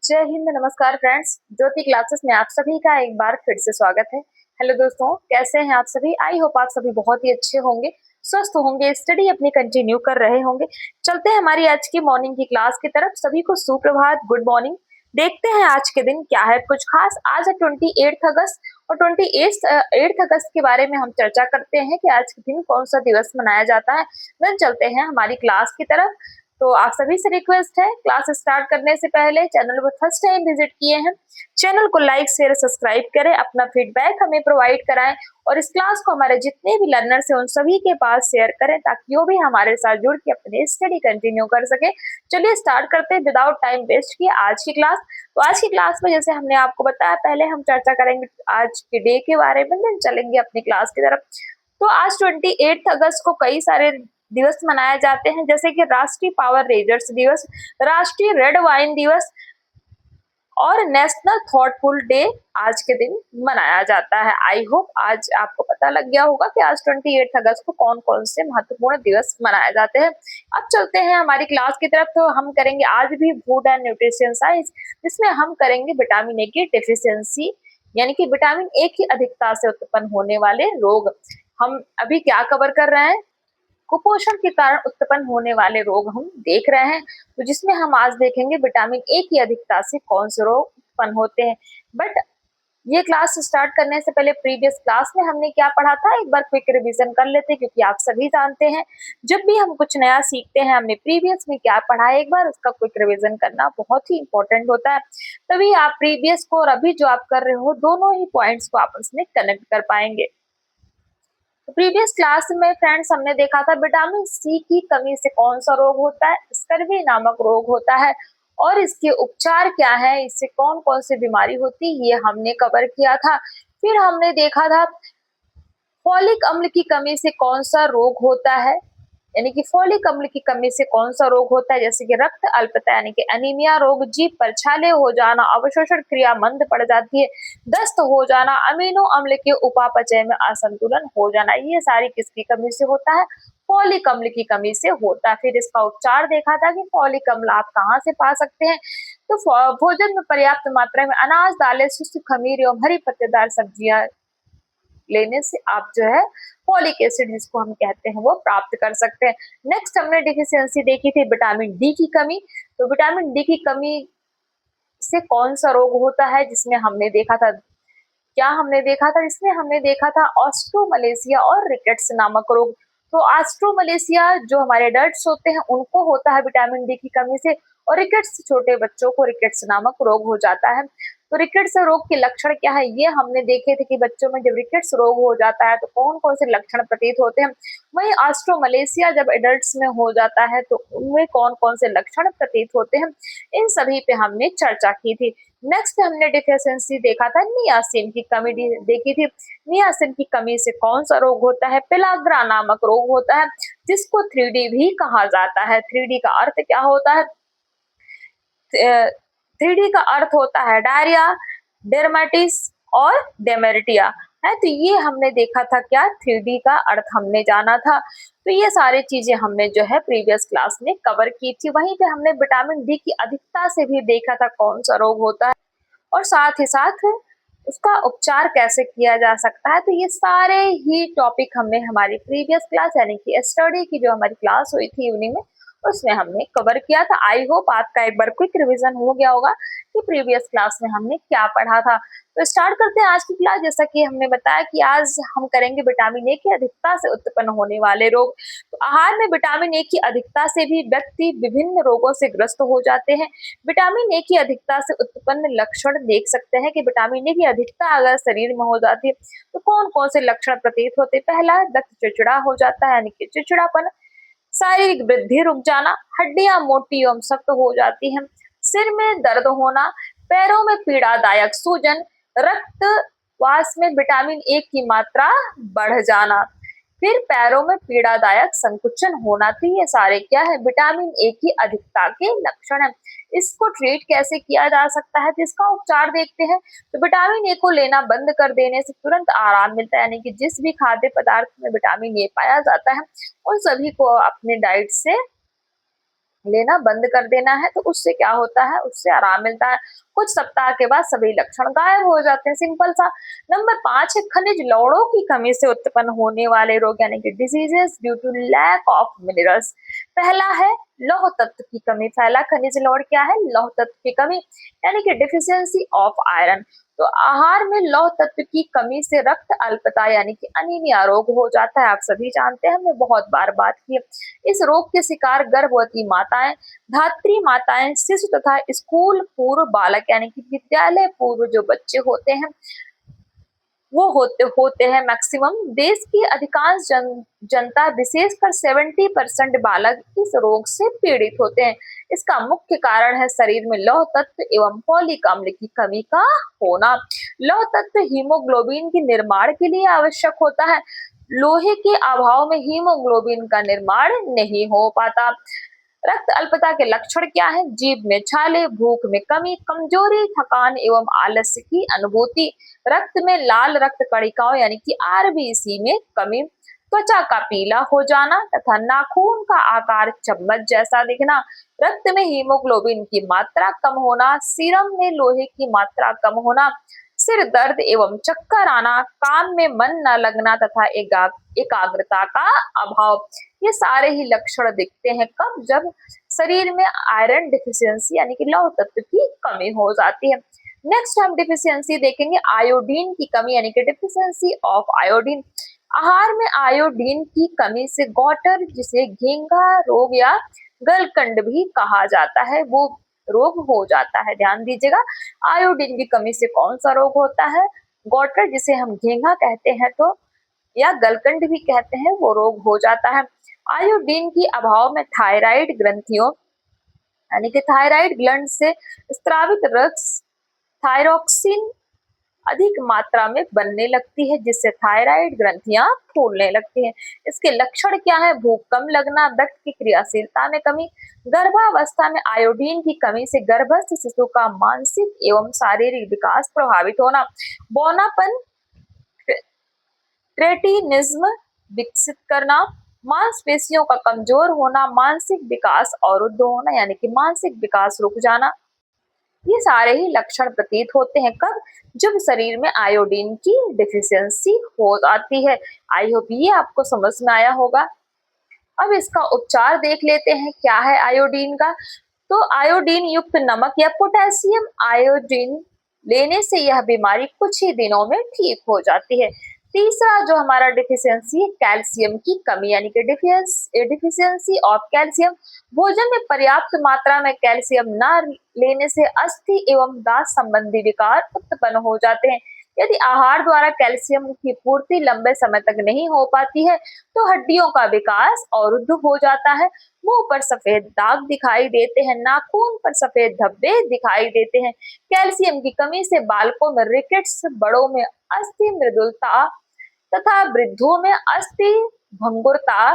जय हिंद, नमस्कार फ्रेंड्स। ज्योति क्लासेस में आप सभी का एक बार फिर से स्वागत है। हेलो दोस्तों, कैसे हैं आप सभी? आई होप आप सभी बहुत ही अच्छे होंगे, स्वस्थ होंगे, स्टडी अपनी कंटिन्यू कर रहे होंगे। चलते हैं हमारी आज की मॉर्निंग की क्लास की तरफ। सभी को सुप्रभात, गुड मॉर्निंग। देखते हैं आज के दिन क्या है कुछ खास। आज है 28 अगस्त और 28 अगस्त के बारे में हम चर्चा करते हैं कि आज के दिन कौन सा दिवस मनाया जाता है। देन चलते हैं हमारी क्लास की तरफ। तो आप सभी से रिक्वेस्ट है, क्लास स्टार्ट करने से पहले चैनल पर फर्स्ट टाइम विजिट किए हैं, चैनल को लाइक शेयर सब्सक्राइब करें, अपना फीडबैक हमें प्रोवाइड कराएं और इस क्लास को हमारे जितने भी लर्नर्स हैं उन सभी के पास शेयर करें ताकि वो भी हमारे साथ जुड़ के अपनी स्टडी कंटिन्यू कर सके। चलिए स्टार्ट करते हैं विदाउट टाइम वेस्ट किए आज की क्लास। तो आज की क्लास में जैसे हमने आपको बताया, पहले हम चर्चा करेंगे आज के डे के बारे में, देन चलेंगे अपनी क्लास की तरफ। तो आज 28 अगस्त को कई सारे दिवस मनाए जाते हैं, जैसे कि राष्ट्रीय पावर रेंजर्स दिवस, राष्ट्रीय रेड वाइन दिवस और नेशनल थॉटफुल डे आज के दिन मनाया जाता है। आई होप आज आपको पता लग गया होगा कि आज 28 अगस्त को कौन कौन से महत्वपूर्ण दिवस मनाए जाते हैं। अब चलते हैं हमारी क्लास की तरफ। तो हम करेंगे आज भी फूड एंड न्यूट्रिशन साइंस, जिसमें हम करेंगे विटामिन ए की डेफिशिएंसी, यानी कि विटामिन ए की अधिकता से उत्पन्न होने वाले रोग। हम अभी क्या कवर कर रहे हैं? कुपोषण के कारण उत्पन्न होने वाले रोग हम देख रहे हैं। तो जिसमें हम आज देखेंगे विटामिन ए की अधिकता से कौन से रोग उत्पन्न होते हैं। बट ये क्लास स्टार्ट करने से पहले प्रीवियस क्लास में हमने क्या पढ़ा था एक बार क्विक रिवीजन कर लेते हैं, क्योंकि आप सभी जानते हैं जब भी हम कुछ नया सीखते हैं हमने प्रीवियस में क्या पढ़ा है, एक बार उसका क्विक रिवीजन करना बहुत ही इंपॉर्टेंट होता है। तभी आप प्रीवियस को और अभी जो आप कर रहे हो दोनों ही पॉइंट्स को आपस में कनेक्ट कर पाएंगे। तो प्रीवियस क्लास में फ्रेंड्स हमने देखा था विटामिन सी की कमी से कौन सा रोग होता है, स्कर्वी नामक रोग होता है और इसके उपचार क्या है, इससे कौन कौन सी बीमारी होती है, ये हमने कवर किया था। फिर हमने देखा था फॉलिक अम्ल की कमी से कौन सा रोग होता है, यानी कि फॉलिक अम्ल की कमी से कौन सा रोग होता है, जैसे कि रक्त अल्पता यानी कि एनीमिया रोग, जीभ पर छाले हो जाना, अवशोषण क्रिया मंद पड़ जाती है, दस्त हो जाना, अमीनो अम्ल के उपापचय में असंतुलन हो जाना, ये सारी किसकी कमी से होता है? फॉलिक अम्ल की कमी से होता है। फिर इसका उपचार देखा था कि फॉलिक अम्ल आप कहाँ से पा सकते हैं। तो भोजन में पर्याप्त मात्रा में अनाज, दालें, शुष्क खमीर एवं हरी पत्तेदार सब्जियां लेने से आप जो है फॉलिक एसिड जिसको हम कहते हैं वो प्राप्त कर सकते हैं। नेक्स्ट हमने डिफिशियंसी देखी थी विटामिन डी की कमी। तो विटामिन डी की कमी से कौन सा रोग होता है, जिसमें हमने देखा था क्या हमने देखा था, इसमें हमने देखा था ऑस्ट्रोमलेशिया और रिकेट्स नामक रोग। तो ऑस्ट्रोमलेशिया जो हमारे एडल्ट्स होते हैं उनको होता है विटामिन डी की कमी से, और रिकेट्स छोटे बच्चों को रिकेट्स नामक रोग हो जाता है। तो रिकेट्स रोग के लक्षण क्या है ये हमने देखे थे कि बच्चों में जब रिकेट्स रोग हो जाता है तो कौन कौन से लक्षण प्रतीत होते हैं। वहीं ऑस्ट्रोमलेशिया जब एडल्ट्स में हो जाता है तो उनमें कौन कौन से लक्षण प्रतीत होते हैं, इन सभी पे हमने चर्चा की थी। नेक्स्ट हमने डिफिशियंसी देखा था नियासिन की कमी देखी थी। नियासिन की कमी से कौन सा रोग होता है? पेलाग्रा नामक रोग होता है, जिसको 3D भी कहा जाता है। 3D का अर्थ क्या होता है? 3D का अर्थ होता है डायरिया, डेर्माटिस और डेमेरिटिया है। तो ये हमने देखा था क्या 3D का अर्थ हमने जाना था। तो ये सारी चीजें हमने जो है प्रीवियस क्लास में कवर की थी। वहीं पे हमने विटामिन डी की अधिकता से भी देखा था कौन सा रोग होता है और साथ ही साथ उसका उपचार कैसे किया जा सकता है। तो ये सारे ही टॉपिक हमने हमारी प्रीवियस क्लास यानी कि स्टडी की जो हमारी क्लास हुई थी इवनिंग में उसमें हमने कवर किया था। आई होप आपका एक बार क्विक रिवीजन हो गया होगा कि प्रीवियस क्लास में हमने क्या पढ़ा था। तो स्टार्ट करते हैं आज की क्लास। जैसा कि हमने बताया कि आज हम करेंगे विटामिन ए की अधिकता से उत्पन्न होने वाले रोग। तो आहार में विटामिन ए की अधिकता से भी व्यक्ति विभिन्न रोगों से ग्रस्त हो जाते हैं। विटामिन ए की अधिकता से उत्पन्न लक्षण देख सकते हैं कि विटामिन ए की अधिकता अगर शरीर में हो जाती है तो कौन कौन से लक्षण प्रतीत होते हैं। पहला, व्यक्ति चिड़चिड़ा हो जाता है यानी कि चिड़चिड़ापन, शारीरिक वृद्धि रुक जाना, हड्डियां मोटी एवं सख्त हो जाती हैं, सिर में दर्द होना, पैरों में पीड़ादायक सूजन, रक्तवास में विटामिन ए की मात्रा बढ़ जाना, फिर पैरों में पीड़ादायक संकुचन होना। तो ये सारे क्या है? विटामिन ए की अधिकता के लक्षण है। इसको ट्रीट कैसे किया जा सकता है, तो इसका उपचार देखते हैं। तो विटामिन ए को लेना बंद कर देने से तुरंत आराम मिलता है, यानी कि जिस भी खाद्य पदार्थ में विटामिन ए पाया जाता है उन सभी को अपने डाइट से लेना बंद कर देना है, तो उससे क्या होता है, उससे आराम मिलता है। कुछ सप्ताह के बाद सभी लक्षण गायब हो जाते हैं, सिंपल सा। नंबर 5 है खनिज लवणों की कमी से उत्पन्न होने वाले रोग यानी कि diseases due to lack of minerals. पहला है लौह तत्व की कमी। पहला खनिज लवण क्या है, लौह तत्व की कमी यानी कि डिफिशियंसी ऑफ आयरन। तो आहार में लौह तत्व की कमी से रक्त अल्पता यानी कि अनीमिया रोग हो जाता है। आप सभी जानते हैं, हमने बहुत बार बात की। इस रोग के शिकार गर्भवती माताएं, धात्री माताएं, शिशु तथा स्कूल पूर्व बालक यानी कि विद्यालय पूर्व जो बच्चे होते हैं वो होते हैं मैक्सिमम। देश की अधिकांश जनता विशेषकर 70% बालक इस रोग से पीड़ित होते हैं। इसका मुख्य कारण है शरीर में लौह तत्व एवं फॉलिक अम्ल की कमी का होना। लौह तत्व हीमोग्लोबिन के निर्माण के लिए आवश्यक होता है। लोहे के अभाव में हीमोग्लोबिन का निर्माण नहीं हो पाता। रक्त अल्पता के लक्षण क्या है, जीभ में छाले, भूख में कमी, कमजोरी, थकान एवं आलस्य की अनुभूति, रक्त में लाल रक्त कणिकाओं यानी कि आरबीसी में कमी, त्वचा का पीला हो जाना तथा नाखून का आकार चम्मच जैसा दिखना, रक्त में हीमोग्लोबिन की मात्रा कम होना, सीरम में लोहे की मात्रा कम होना, सिर दर्द एवं चक्कर आना, काम में मन न लगना तथा एकाग्रता का अभाव। ये सारे ही लक्षण दिखते हैं कब, जब शरीर में आयरन डिफिशियंसी यानी कि लौह तत्व की कमी हो जाती है। नेक्स्ट हम डिफिशियंसी देखेंगे आयोडीन की कमी यानी कि डिफिशियंसी ऑफ आयोडीन। आहार में आयोडीन की कमी से गौटर, जिसे घेंघा रोग या गलकंड भी कहा जाता है, वो रोग हो जाता है। ध्यान दीजिएगा, आयोडीन की कमी से कौन सा रोग होता है, गौटर जिसे हम घेंघा कहते हैं तो या गलकंड भी कहते हैं, वो रोग हो जाता है। आयोडीन की अभाव में थायराइड ग्रंथियों यानी कि थायराइड ग्लैंड से स्रावित रक्त थायरोक्सिन अधिक मात्रा में बनने लगती है, जिससे थायराइड ग्रंथियां फूलने लगती हैं। इसके लक्षण क्या है, भूख कम लगना, रक्त की क्रियाशीलता में कमी, गर्भावस्था में आयोडीन की कमी से गर्भस्थ शिशु का मानसिक एवं शारीरिक विकास प्रभावित होना, बौनापन, क्रेटिनिज्म विकसित करना, मांसपेशियों का कमजोर होना, मानसिक विकास अवरुद्ध होना यानी कि मानसिक विकास रुक जाना। ये सारे ही लक्षण प्रतीत होते हैं कब, जब शरीर में आयोडीन की डिफिशियंसी हो जाती है। आई होप ये आपको समझ में आया होगा। अब इसका उपचार देख लेते हैं, क्या है आयोडीन का। तो आयोडीन युक्त नमक या पोटेशियम आयोडीन लेने से यह बीमारी कुछ ही दिनों में ठीक हो जाती है। तीसरा जो हमारा डिफिशियंसी है कैल्शियम की कमी यानी कि डिफिशियंसी ऑफ कैल्शियम। भोजन में पर्याप्त मात्रा में कैल्शियम न लेने से अस्थि एवं दांत संबंधी विकार उत्पन्न हो जाते हैं। यदि आहार द्वारा कैल्शियम की पूर्ति लंबे समय तक नहीं हो पाती है तो हड्डियों का विकास अवरुद्ध हो जाता है, मुंह पर सफेद दाग दिखाई देते हैं, नाखून पर सफेद धब्बे दिखाई देते हैं। कैल्शियम की कमी से बालकों में रिकेट्स, बड़ों में अस्थि मृदुलता तथा वृद्धों में अस्थि भंगुरता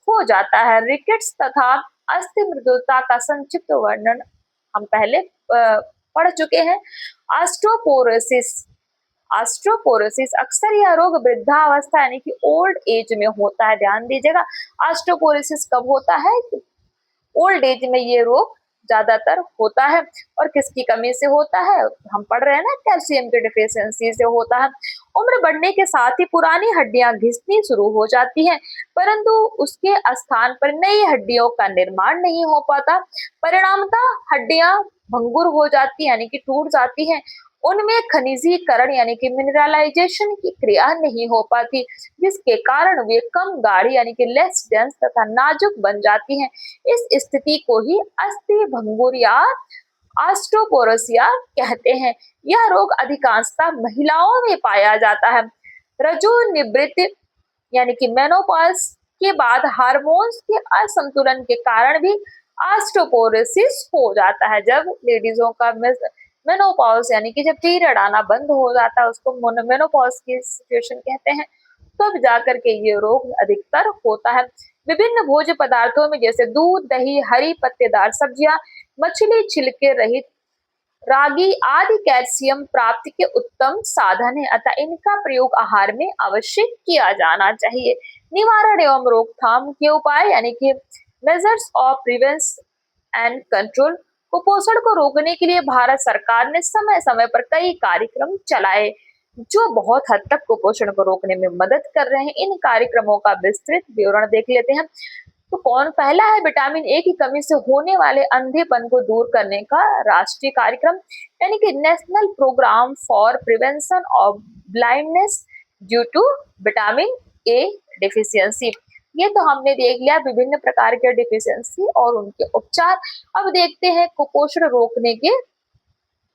हो जाता है। रिकेट्स तथा अस्थि मृदुलता का संक्षिप्त वर्णन हम पहले पढ़ चुके हैं। ऑस्टियोपोरोसिस ऑस्टियोपोरोसिस अक्सर यह रोग वृद्धावस्था यानी कि ओल्ड एज में होता है। ध्यान दीजिएगा, ऑस्टियोपोरोसिस कब होता है, ओल्ड एज में ये रोग ज्यादातर होता है। और किसकी कमी से होता है, हम पढ़ रहे हैं ना, कैल्शियम की डिफिशियंसी से होता है। उम्र बढ़ने के साथ ही पुरानी हड्डियां घिसनी शुरू हो जाती हैं, परंतु उसके स्थान पर नई हड्डियों का निर्माण नहीं हो पाता। परिणामतः हड्डियां भंगुर हो जाती यानी कि टूट जाती हैं। उनमें खनिजीकरण यानी कि मिनरलाइजेशन की क्रिया नहीं हो पाती, जिसके कारण वे कम गाढ़ी यानी कि लेस डेंस तथा नाजुक बन जाती हैं। इस स्थिति को ही अस्थि भंगुर या ऑस्टियोपोरोसिया कहते हैं। यह रोग अधिकांशतः महिलाओं में पाया जाता है। रजोनिवृत्ति यानी कि मेनोपॉज के बाद हार्मोन्स के असंतुलन के कारण भी ऑस्टियोपोरोसिस हो जाता है। जब लेडीजों का मेनोपॉज यानी कि जब पीरियड आना बंद हो जाता है, उसको मेनोपॉज की सिचुएशन कहते हैं, तब जाकर के ये रोग अधिकतर होता है। विभिन्न भोज्य पदार्थों में जैसे दूध, दही, हरी पत्तेदार सब्जियां, मछली, छिलके रहित रागी आदि कैल्शियम प्राप्ति के उत्तम साधन है, अतः इनका प्रयोग आहार में अवश्य किया जाना चाहिए। निवारण एवं रोकथाम के उपाय यानी कि measures of prevention and control. कुपोषण को रोकने के लिए भारत सरकार ने समय समय पर कई कार्यक्रम चलाए जो बहुत हद तक कुपोषण को रोकने में मदद कर रहे हैं। इन कार्यक्रमों का विस्तृत विवरण देख लेते हैं। तो कौन पहला है, विटामिन ए की कमी से होने वाले अंधेपन को दूर करने का राष्ट्रीय कार्यक्रम, यानी कि national programme for prevention of blindness due to vitamin A deficiency. ये तो हमने देख लिया विभिन्न प्रकार के डिफिशियंसी और उनके उपचार। अब देखते हैं कुपोषण रोकने के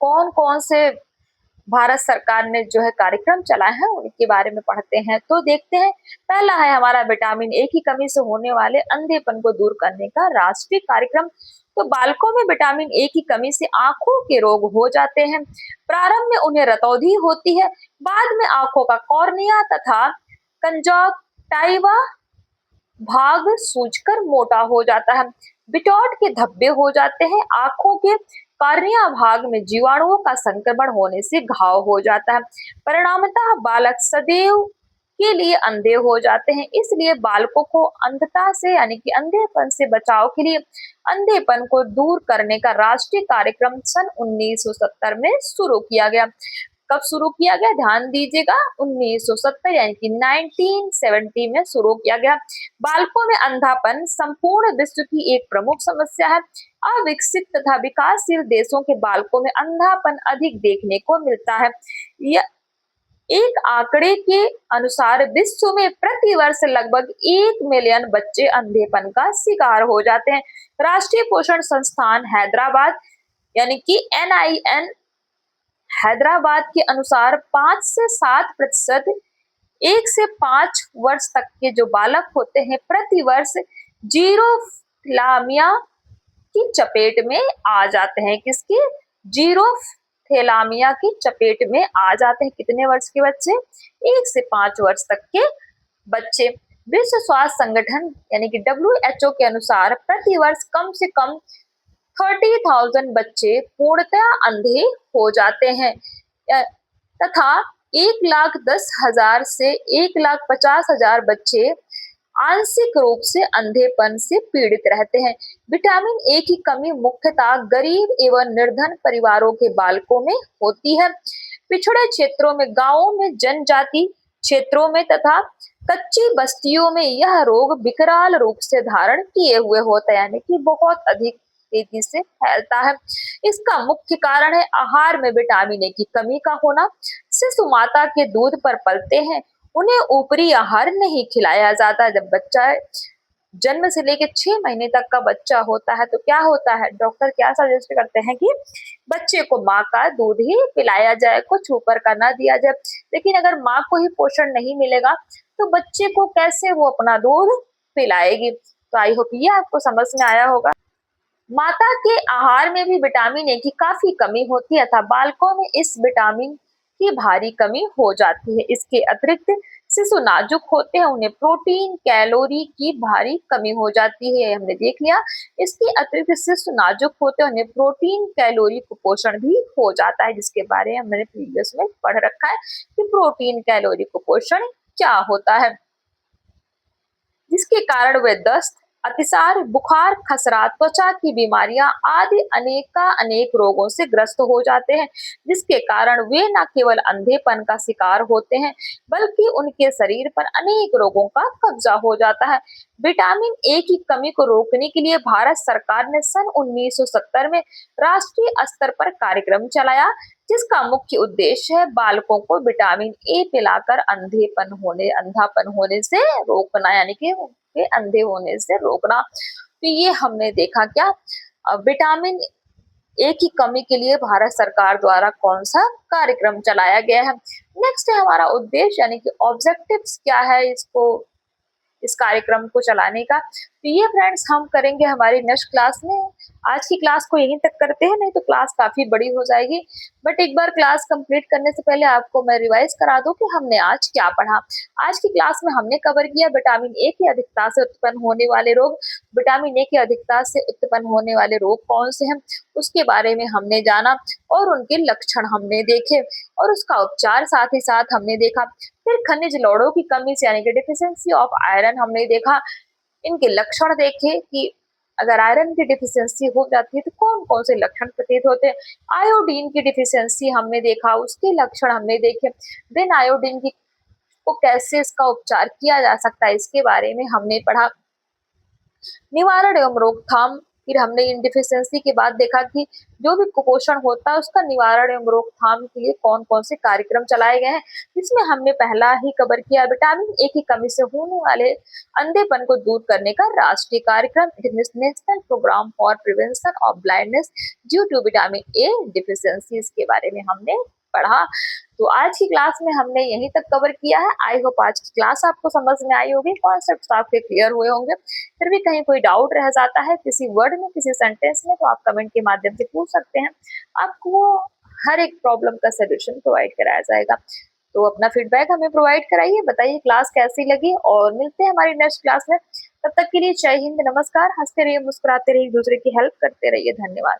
कौन कौन से भारत सरकार ने जो है कार्यक्रम चलाए हैं उनके बारे में पढ़ते हैं। तो देखते हैं, पहला है हमारा विटामिन ए की कमी से होने वाले अंधेपन को दूर करने का राष्ट्रीय कार्यक्रम। तो बालकों में विटामिन ए की कमी से आंखों के रोग हो जाते हैं। प्रारंभ में उन्हें रतौंधी होती है, बाद में आंखों का कॉर्निया तथा कंजक्टिवा भाग सूजकर मोटा हो जाता है, बिटौट के धब्बे हो जाते हैं, आंखों के कॉर्निया भाग में जीवाणुओं का संक्रमण होने से घाव हो जाता है। परिणामतः बालक सदैव के लिए अंधे हो जाते हैं। इसलिए बालकों को अंधता से यानी कि अंधेपन से बचाव के लिए अंधेपन को दूर करने का राष्ट्रीय कार्यक्रम सन 1970 में शुरू किया गया। कब शुरू किया गया, ध्यान दीजिएगा, 1970 यानी कि 1970 में शुरू किया गया। बालकों में अंधापन संपूर्ण विश्व की एक प्रमुख समस्या है। अविकसित तथा विकासशील देशों के बालकों में अंधापन अधिक देखने को मिलता है। यह एक आंकड़े के अनुसार विश्व में प्रतिवर्ष लगभग 1 मिलियन बच्चे अंधेपन का शिकार हो जाते हैं। राष्ट्रीय पोषण संस्थान हैदराबाद यानी कि NIN हैदराबाद के अनुसार 5 से 7% 1 से 5 वर्ष तक के जो बालक होते हैं प्रतिवर्ष जीरोफिलामिया की चपेट में आ जाते हैं। किसकी, जीरोफिलामिया की चपेट में आ जाते हैं। कितने वर्ष के बच्चे, 1 से 5 वर्ष तक के बच्चे। विश्व स्वास्थ्य संगठन यानी कि WHO के अनुसार प्रतिवर्ष कम से कम 30,000 बच्चे पूर्णतः अंधे हो जाते हैं तथा 1,10,000 से 1,50,000 बच्चे आंशिक रूप से अंधेपन से पीड़ित रहते हैं। विटामिन ए की कमी मुख्यतः गरीब एवं निर्धन परिवारों के बालकों में होती है। पिछड़े क्षेत्रों में, गांवों में, जनजाति क्षेत्रों में तथा कच्ची बस्तियों में यह रोग विकराल रूप से धारण किए हुए होता है, यानी कि बहुत अधिक तेजी से फैलता है। इसका मुख्य कारण है आहार में विटामिन ए की कमी का होना। शिशु माता के दूध पर पलते हैं, उन्हें ऊपरी आहार नहीं खिलाया जाता। जब बच्चा जन्म से लेकर 6 महीने तक का बच्चा होता है तो क्या होता है, डॉक्टर क्या सजेस्ट करते हैं कि बच्चे को माँ का दूध ही पिलाया जाए, कुछ ऊपर का ना दिया जाए। लेकिन अगर माँ को ही पोषण नहीं मिलेगा तो बच्चे को कैसे वो अपना दूध पिलाएगी। तो आई होप ये आपको समझ में आया होगा। माता के आहार में भी विटामिन ए की काफी कमी होती है तथा बालकों में इस विटामिन की भारी कमी हो जाती है। इसके अतिरिक्त शिशु नाजुक होते हैं, उन्हें प्रोटीन कैलोरी की भारी कमी हो जाती है, हमने देख लिया। इसके अतिरिक्त शिशु नाजुक होते हैं, उन्हें प्रोटीन कैलोरी कुपोषण भी हो जाता है, जिसके बारे में हमने प्रीवियस में पढ़ रखा है कि प्रोटीन कैलोरी कुपोषण क्या होता है, जिसके कारण वे दस्त, अतिसार, बुखार, खसरा, त्वचा की बीमारियां आदि अनेक रोगों से ग्रस्त हो जाते हैं, जिसके कारण वे न केवल अंधेपन का शिकार होते हैं बल्कि उनके शरीर पर अनेक रोगों का कब्जा हो जाता है। विटामिन ए की कमी को रोकने के लिए भारत सरकार ने सन 1970 में राष्ट्रीय स्तर पर कार्यक्रम चलाया, जिसका मुख्य उद्देश्य है बालकों को विटामिन ए पिलाकर अंधापन होने से रोकना, यानी कि के अंधे होने से रोकना। तो ये हमने देखा क्या, विटामिन ए की कमी के लिए भारत सरकार द्वारा कौन सा कार्यक्रम चलाया गया है। नेक्स्ट है हमारा उद्देश्य यानी कि ऑब्जेक्टिव्स क्या है इस कार्यक्रम को चलाने का। तो ये फ्रेंड्स हम करेंगे हमारी नेक्स्ट क्लास में। आज की क्लास को यहीं तक करते हैं, नहीं तो क्लास काफी बड़ी हो जाएगी। बट एक बार क्लास कंप्लीट करने से पहले आपको मैं रिवाइज करा दूं कि हमने आज क्या पढ़ा। आज की क्लास में हमने कवर किया विटामिन ए की अधिकता से उत्पन्न होने वाले रोग। विटामिन ए की अधिकता से उत्पन्न होने वाले रोग कौन से हैं उसके बारे में हमने जाना और उनके लक्षण हमने देखे और उसका उपचार साथ ही साथ हमने देखा। फिर खनिज लौड़ों की कमी से यानी कि डिफिशियंसी ऑफ आयरन हमने देखा, इनके लक्षण देखे कि अगर आयरन की डिफिशियंसी हो जाती है तो कौन कौन से लक्षण प्रतीत होते हैं। आयोडीन की डिफिशियंसी हमने देखा, उसके लक्षण हमने देखे। देन आयोडीन की को कैसे इसका उपचार किया जा सकता है इसके बारे में हमने पढ़ा। निवारण एवं रोकथाम, फिर हमने इन डिफिशियंसी के बाद देखा कि जो भी कुपोषण होता है उसका निवारण एवं रोकथाम के लिए कौन कौन से कार्यक्रम चलाए गए हैं। इसमें हमने पहला ही कवर किया विटामिन ए की कमी से होने वाले अंधेपन को दूर करने का राष्ट्रीय कार्यक्रम national programme for prevention of blindness due to vitamin A deficiency, इसके बारे में हमने पढ़ा। तो आज की क्लास में हमने यहीं तक कवर किया है। आई होप आज की क्लास आपको समझ में आई होगी, कॉन्सेप्ट आपके क्लियर हुए होंगे। फिर भी कहीं कोई डाउट रह जाता है किसी वर्ड में, किसी सेंटेंस में, तो आप कमेंट के माध्यम से पूछ सकते हैं। आपको हर एक प्रॉब्लम का सोल्यूशन प्रोवाइड कराया जाएगा। तो अपना फीडबैक हमें प्रोवाइड कराइए, बताइए क्लास कैसी लगी, और मिलते हैं हमारी नेक्स्ट क्लास में। तब तक के लिए जय हिंद, नमस्कार। हंसते रहिए, मुस्कुराते रहिए, दूसरे की हेल्प करते रहिए। धन्यवाद।